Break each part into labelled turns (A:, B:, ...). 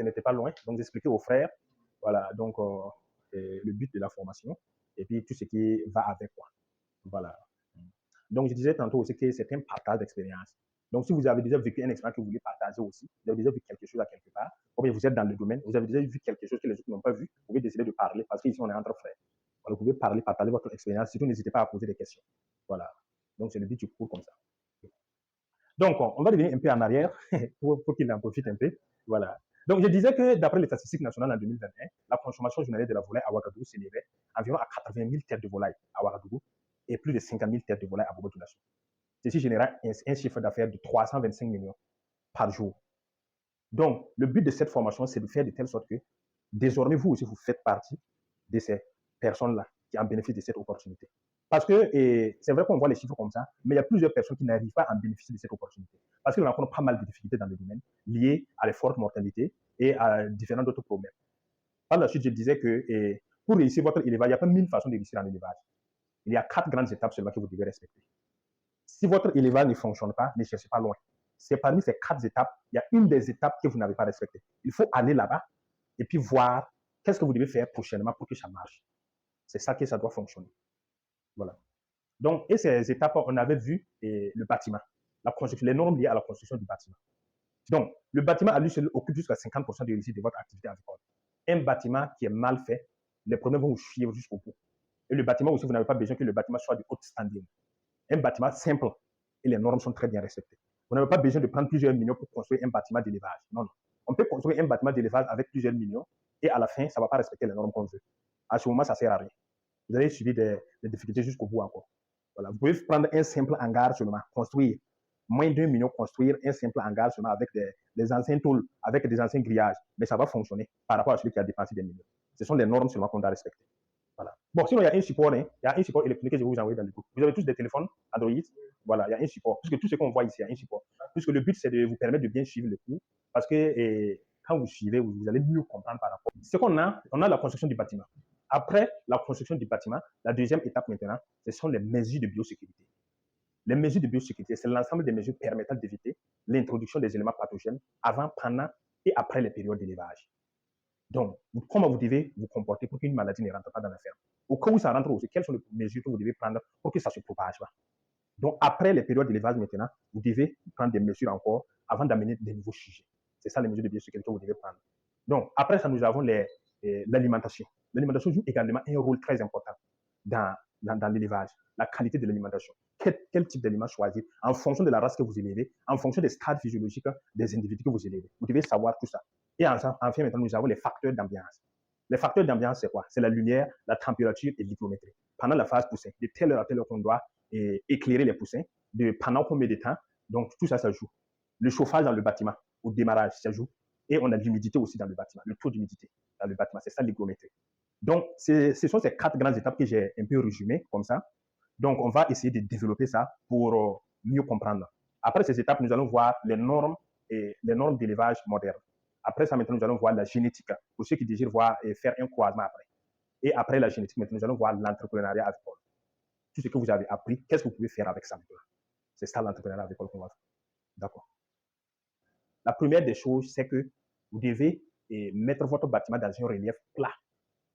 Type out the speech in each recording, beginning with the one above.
A: ce n'était pas loin. Donc, j'expliquais aux frères, voilà, donc le but de la formation et puis tout ce qui va avec, quoi. Voilà. Donc, je disais tantôt aussi que c'est un partage d'expérience. Donc, si vous avez déjà vécu une expérience que vous voulez partager aussi, vous avez déjà vu quelque chose à quelque part, ou bien vous êtes dans le domaine, vous avez déjà vu quelque chose que les autres n'ont pas vu, vous pouvez décider de parler parce qu'ici, on est entre frères. Voilà, vous pouvez parler, partager votre expérience. Surtout, n'hésitez pas à poser des questions. Voilà. Donc, c'est le but du cours comme ça. Donc, on va revenir un peu en arrière pour qu'il en profite un peu. Voilà. Donc, je disais que d'après les statistiques nationales en 2021, la consommation journalière de la volaille à Ouagadougou s'élevait environ à 80 000 têtes de volaille à Ouagadougou et plus de 50 000 têtes de volaille à Bobo-Dioulasso. Ceci générait un chiffre d'affaires de 325 millions par jour. Donc, le but de cette formation, c'est de faire de telle sorte que désormais, vous aussi, vous faites partie de ces personnes-là qui en bénéficient de cette opportunité. Parce que c'est vrai qu'on voit les chiffres comme ça, mais il y a plusieurs personnes qui n'arrivent pas à en bénéficier de cette opportunité. Parce qu'ils rencontrent pas mal de difficultés dans le domaine liées à la forte mortalité et à différents autres problèmes. Par la suite, je disais que pour réussir votre élevage, il n'y a pas 1000 façons de réussir en élevage. Il y a 4 grandes étapes seulement que vous devez respecter. Si votre élevage ne fonctionne pas, ne cherchez pas loin. C'est parmi ces 4 étapes, il y a une des étapes que vous n'avez pas respectées. Il faut aller là-bas et puis voir qu'est-ce que vous devez faire prochainement pour que ça marche. C'est ça que ça doit fonctionner. Voilà. Donc, et ces étapes, on avait vu le bâtiment, la construction, les normes liées à la construction du bâtiment. Donc, le bâtiment à lui seul occupe jusqu'à 50% de réussite de votre activité agricole. Un bâtiment qui est mal fait, les problèmes vont vous suivre jusqu'au bout. Et le bâtiment aussi, vous n'avez pas besoin que le bâtiment soit de haute standing. Un bâtiment simple et les normes sont très bien respectées. Vous n'avez pas besoin de prendre plusieurs millions pour construire un bâtiment d'élevage. Non, non. On peut construire un bâtiment d'élevage avec plusieurs millions et à la fin, ça ne va pas respecter les normes qu'on veut. À ce moment, ça ne sert à rien. Vous allez subir des difficultés jusqu'au bout encore. Voilà. Vous pouvez prendre un simple hangar seulement, construire moins d'1 million, construire un simple hangar seulement avec des anciens tôles, avec des anciens grillages, mais ça va fonctionner par rapport à celui qui a dépensé des millions. Ce sont des normes seulement qu'on doit respecter. Voilà. Bon, sinon, il y a un support, hein. Il y a un support électronique que je vais vous envoyer dans le groupe. Vous avez tous des téléphones Android. Voilà, il y a un support. Puisque tout ce qu'on voit ici, il y a un support. Puisque le but, c'est de vous permettre de bien suivre le cours. Parce que quand vous suivez, vous allez mieux comprendre par rapport. Ce qu'on a, on a la construction du bâtiment. Après la construction du bâtiment, la deuxième étape maintenant, ce sont les mesures de biosécurité. Les mesures de biosécurité, c'est l'ensemble des mesures permettant d'éviter l'introduction des éléments pathogènes avant, pendant et après les périodes d'élevage. Donc, comment vous devez vous comporter pour qu'une maladie ne rentre pas dans la ferme? Au cas où ça rentre aussi, quelles sont les mesures que vous devez prendre pour que ça ne se propage pas? Donc, après les périodes d'élevage maintenant, vous devez prendre des mesures encore avant d'amener des nouveaux sujets. C'est ça les mesures de biosécurité que vous devez prendre. Donc, après ça, nous avons l'alimentation. L'alimentation joue également un rôle très important dans l'élevage, la qualité de l'alimentation. Quel type d'aliment choisir en fonction de la race que vous élevez, en fonction des stades physiologiques des individus que vous élevez. Vous devez savoir tout ça. Et enfin, maintenant, nous avons les facteurs d'ambiance. Les facteurs d'ambiance, c'est quoi? C'est la lumière, la température et l'hygrométrie. Pendant la phase poussin, de telle heure à telle heure qu'on doit éclairer les poussins, pendant combien de temps? Donc, tout ça, ça joue. Le chauffage dans le bâtiment, au démarrage, ça joue. Et on a l'humidité aussi dans le bâtiment, le taux d'humidité dans le bâtiment. C'est ça l'hygrométrie. Donc, ce sont ces 4 grandes étapes que j'ai un peu résumées comme ça. Donc, on va essayer de développer ça pour mieux comprendre. Après ces étapes, nous allons voir les normes d'élevage moderne. Après ça, maintenant, nous allons voir la génétique, pour ceux qui désirent voir et faire un croisement après. Et après la génétique, maintenant, nous allons voir l'entrepreneuriat agricole. Tout ce que vous avez appris, qu'est-ce que vous pouvez faire avec ça maintenant? C'est ça l'entrepreneuriat agricole qu'on va faire. D'accord. La première des choses, c'est que vous devez mettre votre bâtiment dans un relief plat.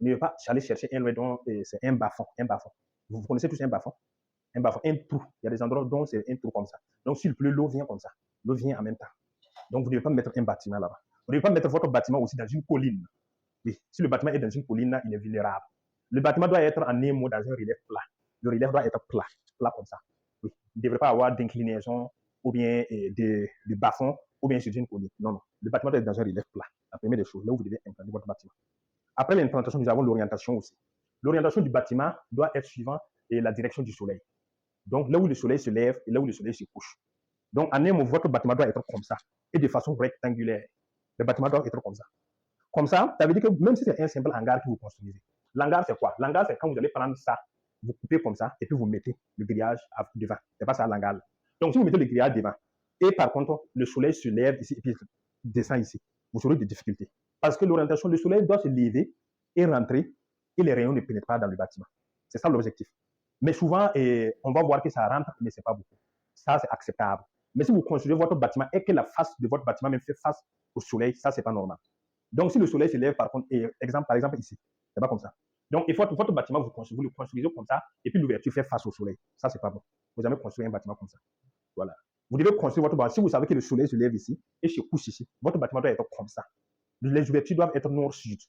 A: Ne pas aller chercher un lieu dont c'est un bas-fond. Vous connaissez tous un bas-fond? Un bas-fond, un trou. Il y a des endroits dont c'est un trou comme ça. Donc, s'il pleut, l'eau vient comme ça. L'eau vient en même temps. Donc, vous ne devez pas mettre un bâtiment là-bas. Vous ne devez pas mettre votre bâtiment aussi dans une colline. Oui, si le bâtiment est dans une colline, il est vulnérable. Le bâtiment doit être en émo dans un relief plat. Le relief doit être plat comme ça. Oui, il ne devrait pas avoir d'inclinaison ou bien de bas-fond ou bien sur une colline. Non, non. Le bâtiment doit être dans un relief plat. La première des choses, là où vous devez implanter votre bâtiment. Après l'implantation, nous avons l'orientation aussi. L'orientation du bâtiment doit être suivant la direction du soleil. Donc, là où le soleil se lève et là où le soleil se couche. Donc, en un mot, votre bâtiment doit être comme ça et de façon rectangulaire. Le bâtiment doit être comme ça. Comme ça, ça veut dire que même si c'est un simple hangar que vous construisez, l'hangar, c'est quoi? L'hangar, c'est quand vous allez prendre ça, vous coupez comme ça et puis vous mettez le grillage devant. C'est pas ça l'hangar. Donc, si vous mettez le grillage devant et par contre, le soleil se lève ici et puis descend ici, vous aurez des difficultés. Parce que l'orientation, le soleil doit se lever et rentrer et les rayons ne pénètrent pas dans le bâtiment. C'est ça l'objectif. Mais souvent, on va voir que ça rentre, mais ce n'est pas beaucoup. Ça, c'est acceptable. Mais si vous construisez votre bâtiment et que la face de votre bâtiment même fait face au soleil, ça, ce n'est pas normal. Donc, si le soleil se lève, par contre, par exemple ici, c'est pas comme ça. Donc, votre bâtiment, vous le construisez comme ça, et puis l'ouverture fait face au soleil. Ça, c'est pas bon. Vous jamais construit un bâtiment comme ça. Voilà. Vous devez construire votre bâtiment. Si vous savez que le soleil se lève ici et se couche ici, votre bâtiment doit être comme ça. Les ouvertures doivent être nord-sud.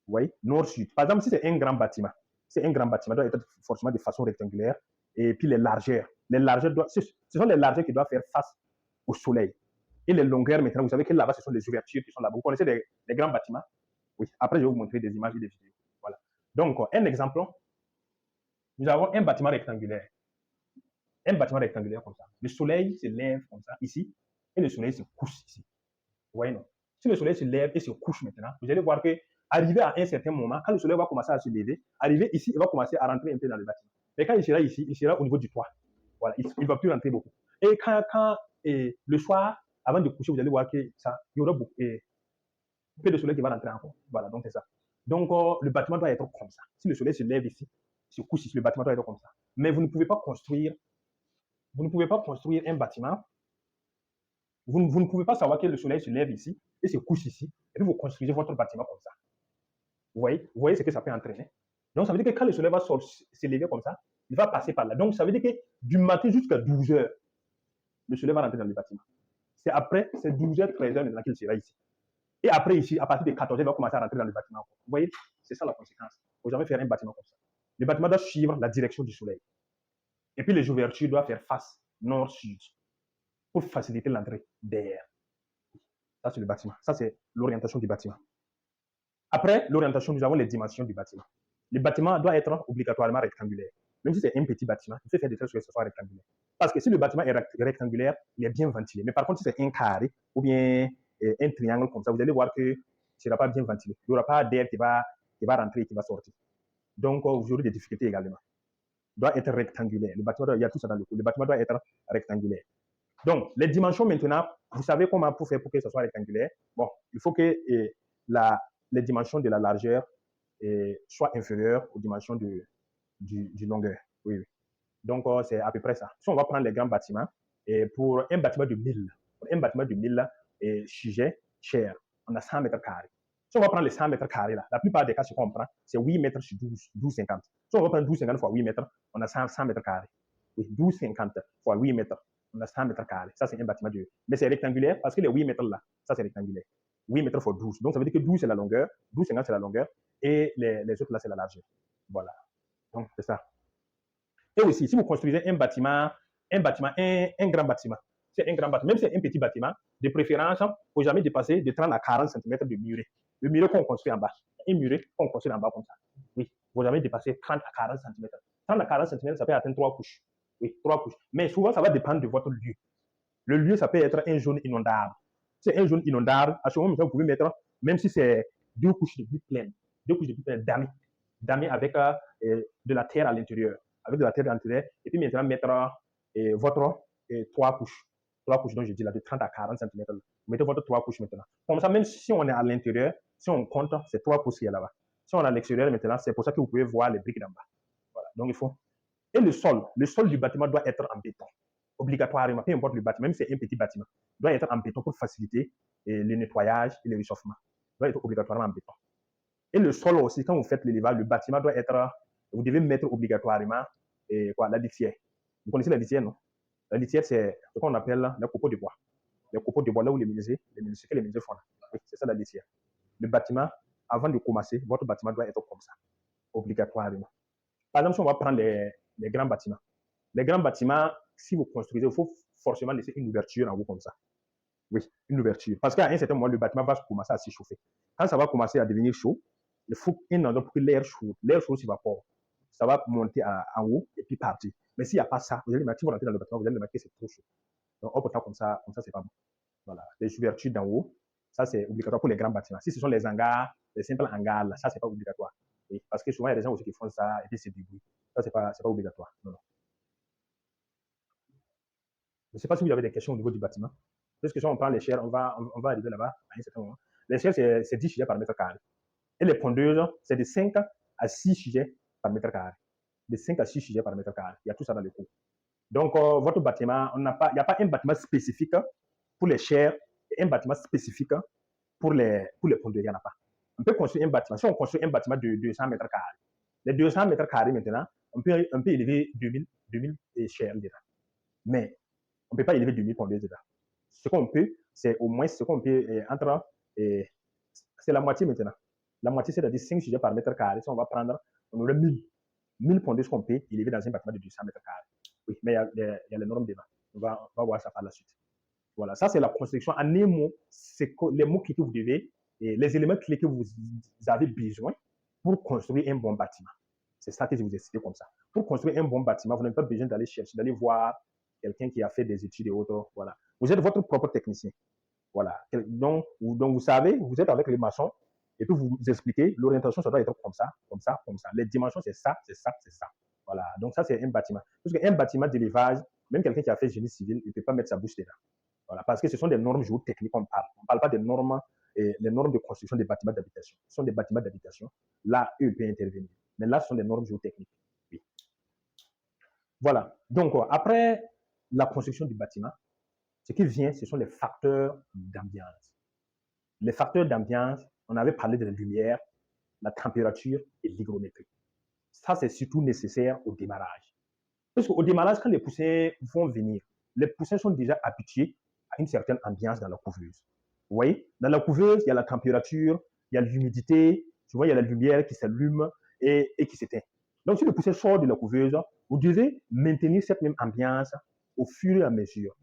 A: Vous voyez, nord-sud. Par exemple, si c'est un grand bâtiment, doit être forcément de façon rectangulaire. Et puis les largeurs ce sont les largeurs qui doivent faire face au soleil. Et les longueurs, maintenant, vous savez que là-bas, ce sont les ouvertures qui sont là-bas. Vous connaissez les grands bâtiments? Oui. Après, je vais vous montrer des images et des vidéos. Voilà. Donc, un exemple, nous avons un bâtiment rectangulaire. Un bâtiment rectangulaire comme ça. Le soleil se lève comme ça, ici, et le soleil se couche ici. Vous voyez, non? Si le soleil se lève et se couche maintenant, vous allez voir que, arrivé à un certain moment, quand le soleil va commencer à se lever, arrivé ici, il va commencer à rentrer un peu dans le bâtiment. Mais quand il sera ici, il sera au niveau du toit. Voilà, il ne va plus rentrer beaucoup. Et le soir, avant de coucher, vous allez voir que il y aura beaucoup de soleil qui va rentrer encore. Voilà, donc c'est ça. Donc, le bâtiment doit être comme ça. Si le soleil se lève ici, se couche ici, le bâtiment doit être comme ça. Mais vous ne pouvez pas construire un bâtiment. Vous ne pouvez pas savoir que le soleil se lève ici et se couche ici, et puis vous construisez votre bâtiment comme ça. Vous voyez ce que ça peut entraîner. Donc, ça veut dire que quand le soleil va se lever comme ça, il va passer par là. Donc, ça veut dire que du matin jusqu'à 12 heures, le soleil va rentrer dans le bâtiment. C'est 12 heures, 13 heures maintenant qu'il sera ici. Et après, ici, à partir de 14 heures, il va commencer à rentrer dans le bâtiment. Vous voyez, c'est ça la conséquence. Il ne faut jamais faire un bâtiment comme ça. Le bâtiment doit suivre la direction du soleil. Et puis, les ouvertures doivent faire face nord-sud pour faciliter l'entrée d'air. Ça, c'est le bâtiment. Ça, c'est l'orientation du bâtiment. Après l'orientation, nous avons les dimensions du bâtiment. Le bâtiment doit être obligatoirement rectangulaire. Même si c'est un petit bâtiment, il faut faire des choses que ce soit rectangulaire. Parce que si le bâtiment est rectangulaire, il est bien ventilé. Mais par contre, si c'est un carré ou bien un triangle comme ça, vous allez voir que ce ne sera pas bien ventilé. Il n'y aura pas d'air qui va rentrer et qui va sortir. Donc, vous aurez des difficultés également. Il doit être rectangulaire. Le bâtiment il y a tout ça dans le coup. Le bâtiment doit être rectangulaire. Donc, les dimensions maintenant, vous savez comment pour faire pour que ce soit rectangulaire. Bon, il faut que les dimensions de la largeur soient inférieures aux dimensions du longueur. Oui, oui. Donc, c'est à peu près ça. Si on va prendre les grands bâtiments, et pour un bâtiment de 1000, sujet cher, on a 100 mètres carrés. Si on va prendre les 100 mètres carrés, là, la plupart des cas, ce qu'on prend, c'est 8 mètres sur 12,50. Si on va prendre 12,50 fois 8 mètres, on a 100 mètres carrés. Oui, 12,50 fois 8 mètres, on a 100 mètres carrés. Ça, c'est un bâtiment de... Mais c'est rectangulaire parce que les 8 mètres là, ça, c'est rectangulaire. 8 mètres fois 12. Donc, ça veut dire que 12, c'est la longueur, 12,50, c'est la longueur, et les autres là, c'est la largeur. Voilà. Donc, c'est ça. Et aussi, si vous construisez un bâtiment, un grand bâtiment, c'est un grand bâtiment, même si c'est un petit bâtiment, de préférence, il ne faut jamais dépasser de 30 à 40 cm de muret. Le muret qu'on construit en bas. Un muret qu'on construit en bas comme ça. Oui, il ne faut jamais dépasser 30 à 40 cm. 30 à 40 cm, ça peut atteindre 3 couches. Oui, 3 couches. Mais souvent, ça va dépendre de votre lieu. Le lieu, ça peut être un zone inondable. C'est un zone inondable. À ce moment, vous pouvez mettre, même si c'est 2 couches de briques pleines, damées avec de la terre à l'intérieur. Avec de la terre à l'intérieur. Et puis maintenant, mettre votre 3 couches. 3 couches, donc je dis là, de 30 à 40 cm. Vous mettez votre 3 couches maintenant. Comme ça, même si on est à l'intérieur, si on compte, c'est 3 couches qui est là-bas. Si on est à l'extérieur maintenant, c'est pour ça que vous pouvez voir les briques d'en bas. Voilà. Donc il faut. Et le sol du bâtiment doit être en béton. Obligatoirement, peu importe le bâtiment, même si c'est un petit bâtiment, doit être en béton pour faciliter le nettoyage et le réchauffement. Doit être obligatoirement en béton. Et le sol aussi, quand vous faites l'élevage, le bâtiment doit être, vous devez mettre obligatoirement la litière. Vous connaissez la litière, non? La litière, c'est ce qu'on appelle les copeaux de bois. Les copeaux de bois, là où les menuisiers font. Oui, c'est ça la litière. Le bâtiment, avant de commencer, votre bâtiment doit être comme ça, obligatoirement. Par exemple, si on va prendre les grands bâtiments. Les grands bâtiments, si vous construisez, il faut forcément laisser une ouverture en haut comme ça. Oui, une ouverture. Parce qu'à un certain moment, le bâtiment va commencer à s'échauffer. Quand ça va commencer à devenir chaud, il faut un endroit pour que l'air chaud s'évapore. Ça va monter en haut et puis partir. Mais s'il n'y a pas ça, vous allez si vous rentrez dans le bâtiment, vous allez remarquer que c'est trop chaud. Donc, hop, comme ça, c'est pas bon. Voilà. Les ouvertures d'en haut, ça c'est obligatoire pour les grands bâtiments. Si ce sont les hangars, les simples hangars, là, ça c'est pas obligatoire. Oui, parce que souvent, il y a des gens aussi qui font ça et puis c'est du bruit. Ça, c'est pas obligatoire. Non, non. Je ne sais pas si vous avez des questions au niveau du bâtiment. Parce que si on prend les chairs, on va arriver là-bas à un certain moment. Les chairs, c'est 10 sujets par mètre carré. Et les pondeuses, c'est de 5 à 6 sujets par mètre carré. De 5 à 6 sujets par mètre carré. Il y a tout ça dans le cours. Donc, votre bâtiment, il n'y a pas un bâtiment spécifique pour les chairs et un bâtiment spécifique pour les pondeurs, il n'y en a pas. On peut construire un bâtiment. Si on construit un bâtiment de 200 mètres carrés, les 200 mètres carrés maintenant, on peut élever 2000 chairs déjà. Mais on ne peut pas élever 2000 pondeuses déjà. Ce qu'on peut, c'est au moins ce qu'on peut entre. C'est la moitié maintenant. La moitié, c'est-à-dire 5 sujets par mètre carré. Si on va prendre, on aurait 1000 pondeuses qu'on peut élever dans un bâtiment de 200 mètres carrés. Oui, mais il y a les normes débat. On va voir ça par la suite. Voilà, ça c'est la construction. En un mot, c'est les mots clés que vous devez, et les éléments clés que vous avez besoin pour construire un bon bâtiment. C'est ça que je vous ai cité comme ça. Pour construire un bon bâtiment, vous n'avez pas besoin d'aller chercher, d'aller voir quelqu'un qui a fait des études et autres. Voilà. Vous êtes votre propre technicien. Voilà. Donc vous savez, vous êtes avec les maçons et puis vous expliquez, l'orientation, ça doit être comme ça, comme ça, comme ça. Les dimensions, c'est ça, c'est ça, c'est ça. Voilà. Donc ça, c'est un bâtiment. Parce qu'un bâtiment d'élevage, même quelqu'un qui a fait génie civil, il ne peut pas mettre sa bouche dedans. Voilà. Parce que ce sont des normes géotechniques qu'on parle. On ne parle pas des normes, les normes de construction des bâtiments d'habitation. Ce sont des bâtiments d'habitation. Là, eux, ils peuvent intervenir. Mais là, ce sont des normes géotechniques. Oui. Voilà. Donc, après la construction du bâtiment, ce qui vient, ce sont les facteurs d'ambiance. Les facteurs d'ambiance, on avait parlé de la lumière, la température et l'hygrométrie. Ça, c'est surtout nécessaire au démarrage. Parce qu'au démarrage, quand les poussins vont venir, les poussins sont déjà habitués à une certaine ambiance dans la couveuse. Vous voyez, dans la couveuse, il y a la température, il y a l'humidité, tu vois, il y a la lumière qui s'allume et qui s'éteint. Donc, si le poussin sort de la couveuse, vous devez maintenir cette même ambiance au fur et à mesure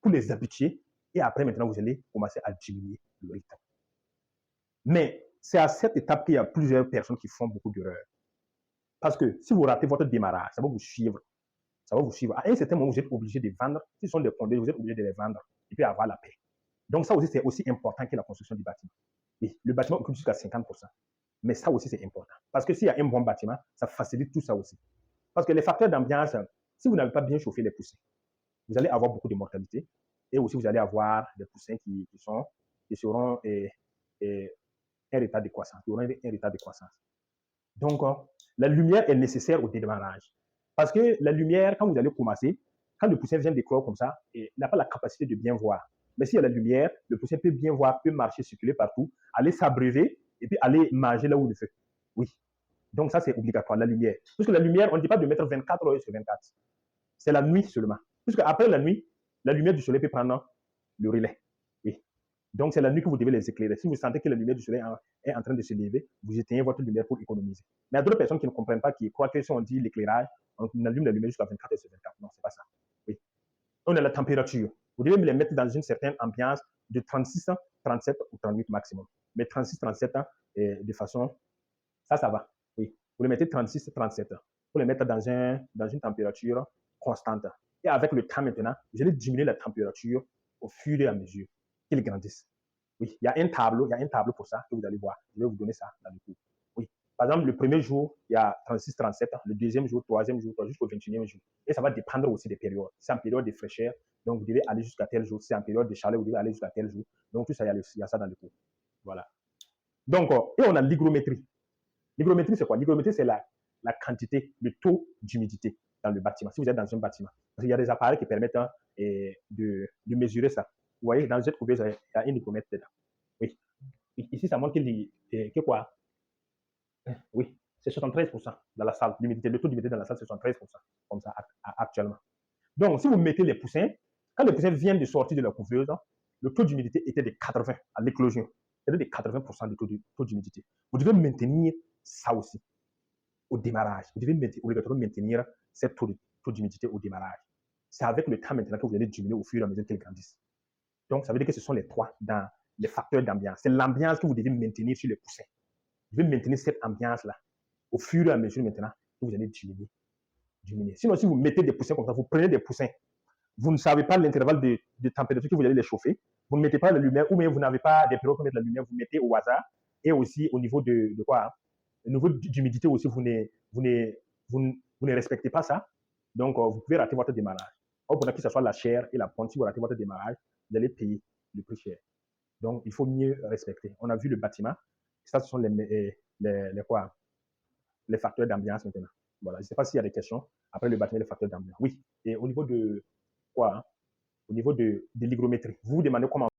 A: pour les habituer. Et après, maintenant, vous allez commencer à diminuer le rythme. Mais c'est à cette étape qu'il y a plusieurs personnes qui font beaucoup d'erreurs. Parce que si vous ratez votre démarrage, ça va vous suivre. Ça va vous suivre. À un certain moment, vous êtes obligé de vendre. Si ce sont des pondeurs, vous êtes obligé de les vendre et puis avoir la paix. Donc, ça aussi, c'est aussi important que la construction du bâtiment. Oui, le bâtiment occupe jusqu'à 50%. Mais ça aussi, c'est important. Parce que s'il y a un bon bâtiment, ça facilite tout ça aussi. Parce que les facteurs d'ambiance, si vous n'avez pas bien chauffé les poussins, vous allez avoir beaucoup de mortalité. Et aussi, vous allez avoir des poussins qui seront un état de croissance. Qui auront un état de croissance. Donc, la lumière est nécessaire au démarrage. Parce que la lumière, quand vous allez commencer, quand le poussin vient d'éclore comme ça, il n'a pas la capacité de bien voir. Mais s'il y a la lumière, le poussin peut bien voir, peut marcher, circuler partout, aller s'abreuver et puis aller manger là où il fait. Oui. Donc ça, c'est obligatoire, la lumière. Parce que la lumière, on ne dit pas de mettre 24 heures sur 24. C'est la nuit seulement. Puisque après la nuit, la lumière du soleil peut prendre le relais. Oui. Donc c'est la nuit que vous devez les éclairer. Si vous sentez que la lumière du soleil est en train de se lever, vous éteignez votre lumière pour économiser. Mais il y a d'autres personnes qui ne comprennent pas, qui croient que si on dit l'éclairage, on allume la lumière jusqu'à 24 heures sur 24. Non, c'est pas ça. Oui. On a la température. Vous devez les mettre dans une certaine ambiance de 36, 37 ou 38 maximum. Mais 36, 37 ans, de façon, ça va. Oui. Vous les mettez 36, 37. Vous les mettre dans une température constante. Et avec le temps maintenant, vous allez diminuer la température au fur et à mesure qu'ils grandissent. Oui, il y a un tableau pour ça que vous allez voir. Je vais vous donner ça dans le cours. Oui. Par exemple, le premier jour, il y a 36, 37, le deuxième jour, troisième jour, jusqu'au 21e jour. Et ça va dépendre aussi des périodes. Si c'est en période de fraîcheur, donc vous devez aller jusqu'à tel jour. Si c'est en période de chaleur, vous devez aller jusqu'à tel jour. Donc tout ça, il y a ça dans le cours. Voilà. Donc, et on a l'hygrométrie. L'hygrométrie, c'est quoi? L'hygrométrie, c'est la quantité, le taux d'humidité dans le bâtiment. Si vous êtes dans un bâtiment, parce qu'il y a des appareils qui permettent de mesurer ça. Vous voyez, dans cette couveuse, il y a un hygromètre dedans. Oui. Ici, ça montre que quoi? Oui, c'est 73% dans la salle. L'humidité, le taux d'humidité dans la salle, c'est 73%, comme ça, actuellement. Donc, si vous mettez les poussins, quand les poussins viennent de sortir de la couveuse, le taux d'humidité était de 80 à l'éclosion. C'était de 80% de taux d'humidité. Vous devez maintenir ça aussi au démarrage. Vous devez obligatoirement maintenir cette taux d'humidité au démarrage. C'est avec le temps maintenant que vous allez diminuer au fur et à mesure qu'ils grandissent. Donc, ça veut dire que ce sont les trois dans les facteurs d'ambiance. C'est l'ambiance que vous devez maintenir sur les poussins. Vous devez maintenir cette ambiance-là au fur et à mesure maintenant que vous allez diminuer. Sinon, si vous mettez des poussins comme ça, vous prenez des poussins, vous ne savez pas l'intervalle de température que vous allez les chauffer, vous ne mettez pas la lumière, ou bien vous n'avez pas des périodes pour mettre la lumière, vous mettez au hasard, et aussi au niveau de quoi? Au niveau d'humidité aussi, vous ne respectez pas ça. Donc, vous pouvez rater votre démarrage. Or, pour que ce soit la chair et la ponte, si vous ratez votre démarrage, vous allez payer le prix cher. Donc, il faut mieux respecter. On a vu le bâtiment. Ça, ce sont les facteurs d'ambiance maintenant. Voilà. Je ne sais pas s'il y a des questions. Après le bâtiment, les facteurs d'ambiance. Oui. Et au niveau de quoi? Au niveau de l'hygrométrie. Vous vous demandez comment